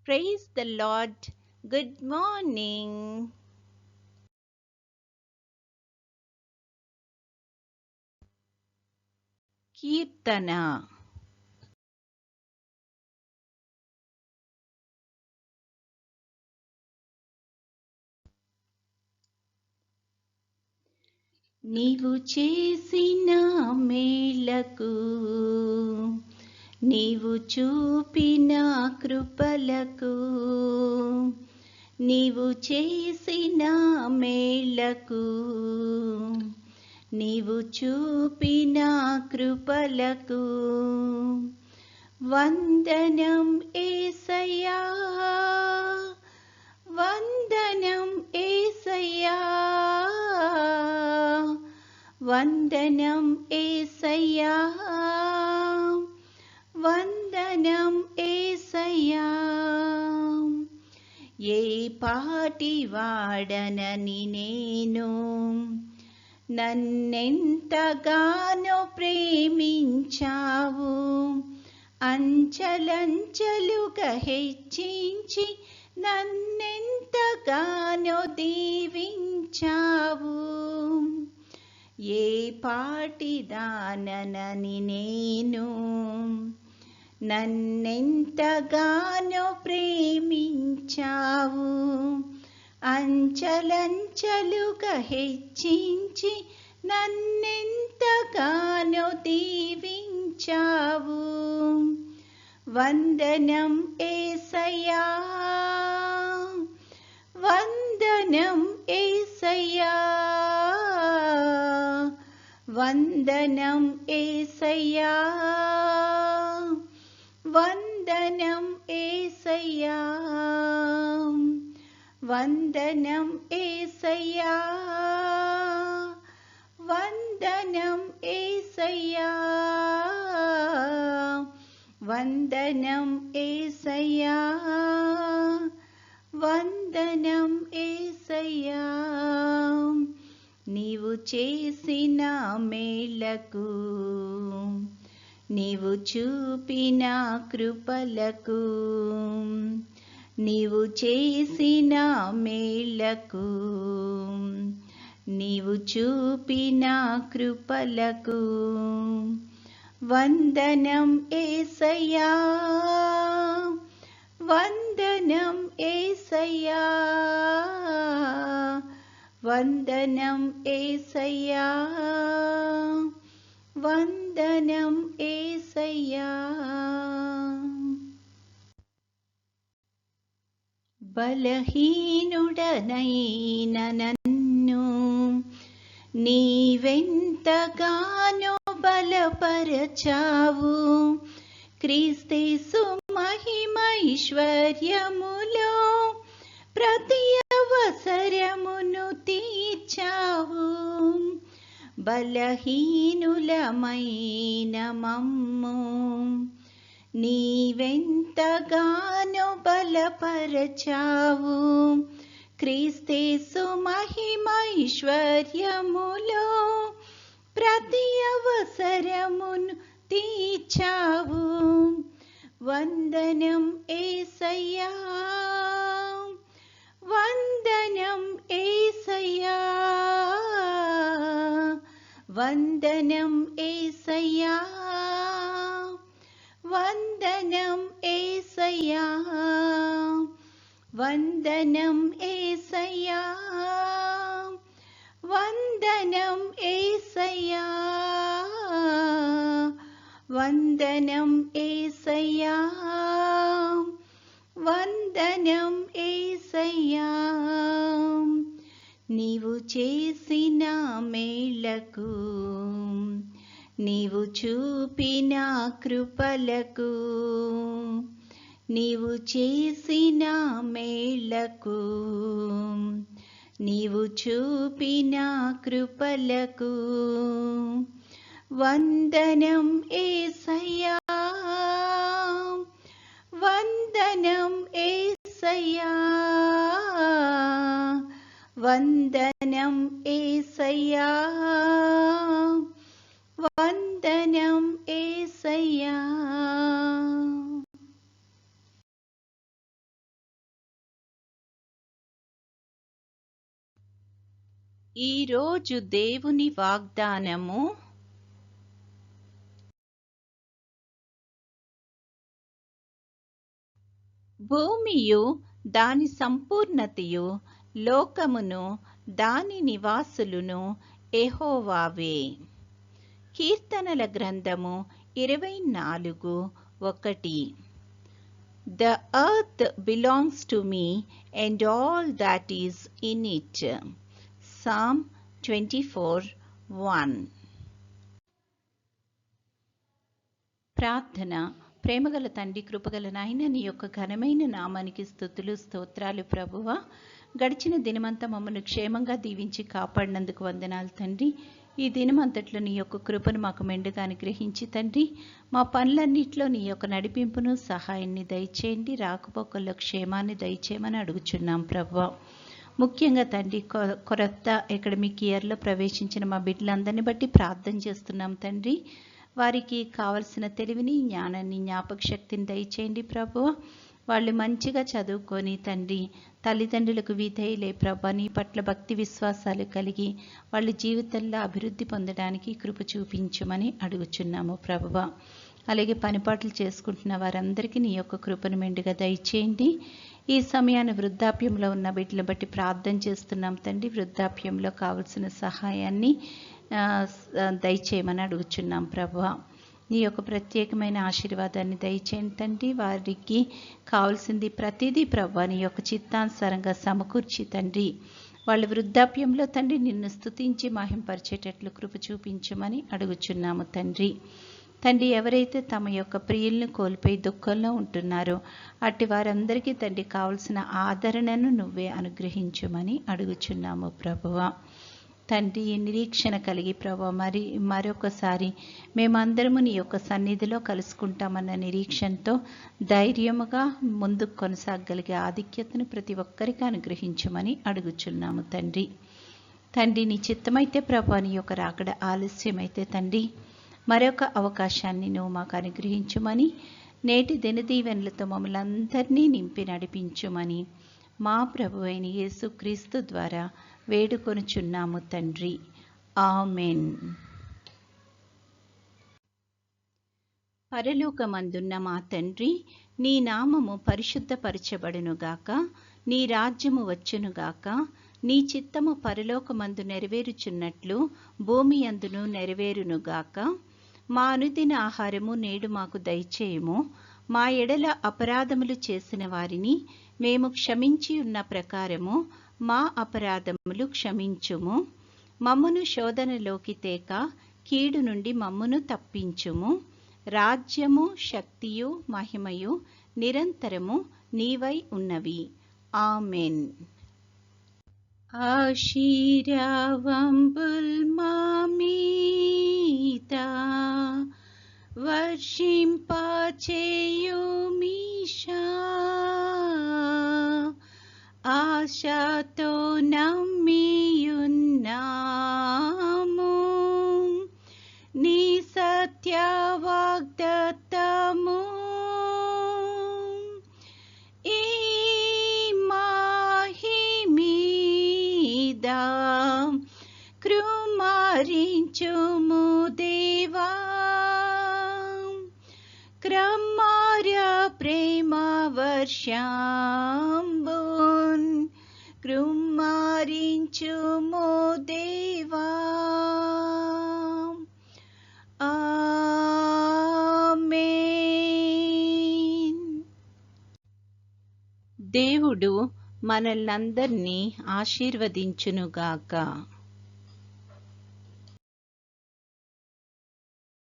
Praise the Lord. Good morning. Kirtana. నీవు చేసిన మేలకు నీవు చూపిన కృపలకు నీవు చేసిన మేలకు నీవు చూపిన కృపలకు వందనం యేసయ్యా, వందనం యేసయ్యా, వందనం యేసయ్యా, వందనం యేసయ్యా. ఏ పాటి వాడనని నేను నన్నెంతగానో ప్రేమించావు, అంచలంచలుగా హెచ్చించి నన్నెంతగానో దీవించావు. ఏ పాటిదానని నేను నన్నెంతగానో ప్రేమించావు, అంచలంచలుగా హెచ్చించి నన్నెంతగానో దీవించావు. వందనం యేసయ్యా, వందనం యేసయ్యా, వందనం యేసయ్యా, వందనం యేసయ్యా, వందనం యేసయ్యా, వందనం యేసయ్యా, వందనం యేసయ్యా, వందనం యేసయ్యా. నీవు చేసిన మేలకు నీవు చూపిన కృపలకు నీవు చేసిన మేలకు నీవు చూపిన కృపలకు వందనం యేసయ్యా, వందనం యేసయ్యా, వందనం యేసయ్యా, వందనం యేసయ్యా. బలహీనుడనైన నన్ను నీవెంతగానో బలపరచావు, క్రీస్తేసు మహిమైశ్వర్యములో ప్రతి అవసరమును తీర్చావు. బలహీనులమైన మమ్ము నీవెంతగానో బలపరచావు, క్రీస్తేసు మహిమైశ్వర్యములో ప్రతి అవసరమును తీర్చావు. వందనం యేసయ్యా, వందనం యేసయ్యా, వందనం యేసయ్యా, వందనం యేసయ్యా, వందనం యేసయ్యా, వందనం యేసయ్యా, వందనం యేసయ్యా, వందనం యేసయ్యా. నీవు చేసిన మేలకు నీవు చూపిన కృపలకు నీవు చేసిన మేలకు నీవు చూపిన కృపలకు వందనం యేసయ్యా, వందనం యేసయ్యా, వందనం యేసయ్యా, వందనం యేసయ్యా. ఈరోజు దేవుని వాగ్దానము, భూమియు దాని సంపూర్ణతయు లోకమును దాని నివాసులను యెహోవావే. కీర్తనల గ్రంథము 24:1. The earth belongs to me and all that is in it. Psalm 24:1. ప్రార్థన. ప్రేమగల తండ్రి, కృపగల నాయన, నీ యొక్క ఘనమైన నామానికి స్తుతులు స్తోత్రాలు ప్రభువా. గడిచిన దినమంతా మమ్మల్ని క్షేమంగా దీవించి కాపాడినందుకు వందనాలు తండ్రి. ఈ దినమంతట్లో నీ యొక్క కృపను మాకు మెండుగా అనుగ్రహించి తండ్రి, మా పనులన్నింటిలో నీ యొక్క నడిపింపును సహాయాన్ని దయచేయండి. రాకపోకల్లో క్షేమాన్ని దయచేయమని అడుగుచున్నాం ప్రభువా. ముఖ్యంగా తండ్రి, కొత్త అకాడమిక్ ఇయర్లో ప్రవేశించిన మా బిడ్డలందరినీ బట్టి ప్రార్థన చేస్తున్నాం తండ్రి. వారికి కావలసిన తెలివిని, జ్ఞానాన్ని, జ్ఞాపక శక్తిని దయచేయండి ప్రభువా. వాళ్ళు మంచిగా చదువుకొని తండ్రి, తల్లిదండ్రులకు విధేయులే ప్రభా, నీ పట్ల భక్తి విశ్వాసాలు కలిగి వాళ్ళ జీవితంలో అభివృద్ధి పొందడానికి కృప చూపించమని అడుగుచున్నాము ప్రభువా. అలాగే పనిపాట్లు చేసుకుంటున్న వారందరికీ నీ యొక్క కృపను మెండుగా దయచేయండి. ఈ సమయాన్ని వృద్ధాప్యంలో ఉన్న బిడ్డలను బట్టి ప్రార్థన చేస్తున్నాం తండ్రి. వృద్ధాప్యంలో కావలసిన సహాయాన్ని దయచేయమని అడుగుచున్నాం ప్రభువా. నీ యొక్క ప్రత్యేకమైన ఆశీర్వాదాన్ని దయచేయండి తండ్రి. వారికి కావాల్సింది ప్రతిదీ ప్రభువా నీ యొక్క చిత్తానుసారంగా సమకూర్చి తండ్రి, వాళ్ళ వృద్ధాప్యంలో తండ్రి నిన్ను స్తుతించి మహింపరిచేటట్లు కృప చూపించమని అడుగుచున్నాము తండ్రి. తండ్రి, ఎవరైతే తమ యొక్క ప్రియులను కోల్పోయి దుఃఖంలో ఉంటున్నారో అట్టి వారందరికీ తండ్రి కావలసిన ఆదరణను నువ్వే అనుగ్రహించమని అడుగుచున్నాము ప్రభువా. తండ్రి, నిరీక్షణ కలిగి ప్రభా మరొకసారి మేమందరము నీ యొక్క సన్నిధిలో కలుసుకుంటామన్న నిరీక్షణతో ధైర్యముగా ముందుకు కొనసాగలిగే ఆధిక్యతను ప్రతి ఒక్కరికి అనుగ్రహించమని అడుగుచున్నాము తండ్రి. తండ్రి, నీ చిత్తమైతే ప్రభా నీ యొక్క రాకడ ఆలస్యమైతే తండ్రి మరొక అవకాశాన్ని నువ్వు మాకు అనుగ్రహించుమని, నేటి దినదీవెనలతో మమ్మల్ని అందరినీ నింపి నడిపించుమని మా ప్రభువైన యేసుక్రీస్తు ద్వారా వేడుకొనుచున్నాము తండ్రి. ఆమెన్. పరలోకమందున్న మా తండ్రి, నీ నామము పరిశుద్ధపరచబడునుగాక, నీ రాజ్యము వచ్చునుగాక, నీ చిత్తము పరలోకమందు నెరవేరుచున్నట్లు భూమి అందును నెరవేరునుగాక. మా అనుదిన ఆహారము నేడు మాకు దయచేయము. మా ఎడల అపరాధములు చేసిన వారిని మేము క్షమించి ఉన్న ప్రకారము మా అపరాధములు క్షమించుము. మమ్మును శోధనలోకి తేక కీడు నుండి మమ్మును తప్పించుము. రాజ్యము, శక్తియు, మహిమయు నిరంతరము నీవై ఉన్నవి. ఆమెన్. ఆశీర్వాదంబుల్ మా మీద వర్షింపచేయుమీశా, ఆశతో నమ్మియున్నాము నీ సత్య వాగ్దత్తము. ఈ మహిమీద కృమారించుము దేవా, క్రమార్య ప్రేమ వర్షంబున్ కృమారించుము దేవా. ఆమేన్. దేవుడు మనల్నందరినీ ఆశీర్వదించునుగాక.